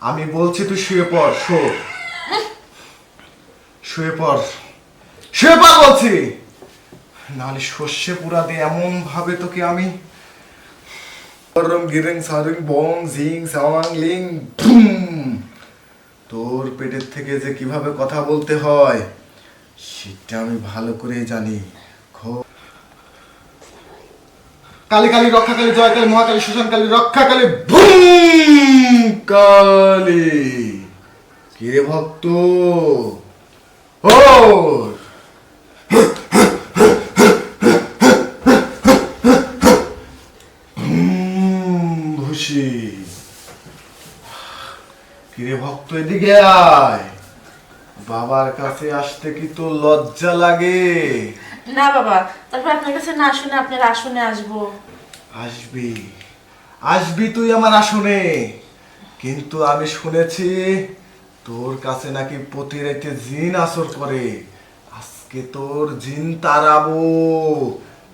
আমি বলছি তুই শুয়ে পড়, শুয়ে পড়, শুয়ে পড় বলছি, নাহলে সর্ষে পুরা দিয়ে এমন ভাবে তোকে আমি গিরিং সারিং বং জিং সাওয়াং লিং বুম। তোর পেটের থেকে যে কিভাবে কথা বলতে হয় সেটা আমি ভালো করে জানি। কালী কালী রক্ষা কালী জয় কালী মহাকালী শ্মশান কালী রক্ষা কালী বুম কালী। কিরে ভক্ত ও ভুসি, কিরে ভক্ত এদিকে আয়। বাবার কাছে আসতে কি তোর লজ্জা লাগে? না বাবা, তারপর আপনার কাছে না শুনে আপনার আসনে আসবো। আসবি, আসবি তুই আমার আসনে, কিন্তু আমি শুনেছি তোর কাছে নাকি প্রতি রাতে জিন আসর করে। আজকে তোর জিন তাড়াবো,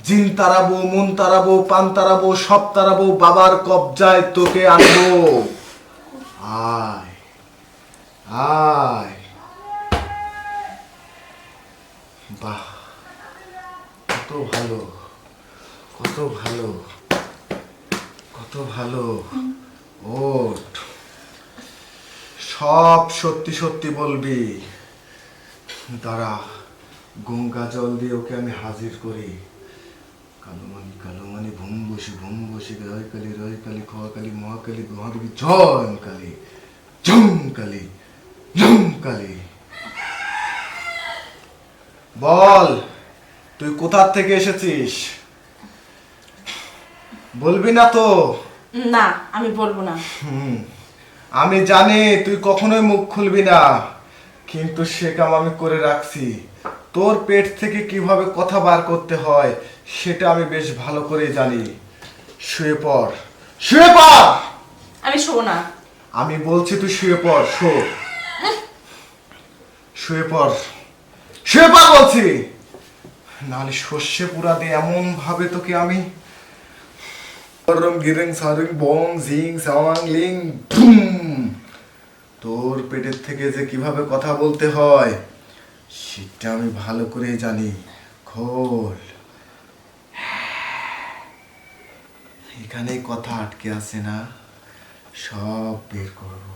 জিন তাড়াবো, মন তাড়াবো, পান তাড়াবো, সব তাড়াবো, বাবার কবজায় তোকে আনবো। আয় আয়। বাহ, কত ভালো, কত ভালো, কত ভালো। ওঠ, সব সত্যি সত্যি বলবি। দাঁড়া, গঙ্গা জল দিয়ে ওকে আমি হাজির করি। কালুমানি কালুমানি ভুম বসি রয় কালী খোয়াকালী মহাকালী মহাদেবী জয় কালী ঝুম কালী ঝুম কালী। বল, তুই কোথা থেকে এসেছিস? বলবি না তো? না, আমি বলবো না। আমি জানি তুই কখনোই মুখ খুলবি না, কিন্তু সে কাম আমি করে রাখছি। তোর পেট থেকে কিভাবে কথা বার করতে হয় সেটা আমি বেশ ভালো করে জানি। শুয়ে পড়, শুয়ে পড়। আমি শোবো না। আমি বলছি তুই শুয়ে পড়, শুয়ে পড়, শুয়ে পড় বলছি, নাহলে সর্ষে পুরা দিয়ে এমন ভাবে তোকে আমি গিরিং সারিং বং জিং সাওয়াং লিং বুম। তোর পেটের থেকে যে কিভাবে কথা বলতে হয় সেটা আমি ভালো করে জানি। খোল, এখানেই কথা আটকে আছে না, সব বের করবো।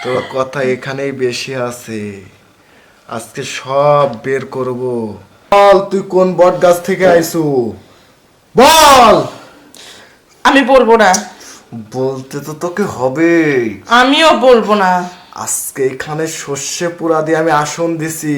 তোর কথা এখানেই বেশি আছে, আজকে সব বের করব। বল, তুই কোন বট গাছ থেকে আইছু? বল। আমি বলবো না। বলতে তো তোকে হবে। আমিও বলবো না। আজকে এখানে সর্ষে পুরা দিয়ে আমি আসন দিছি।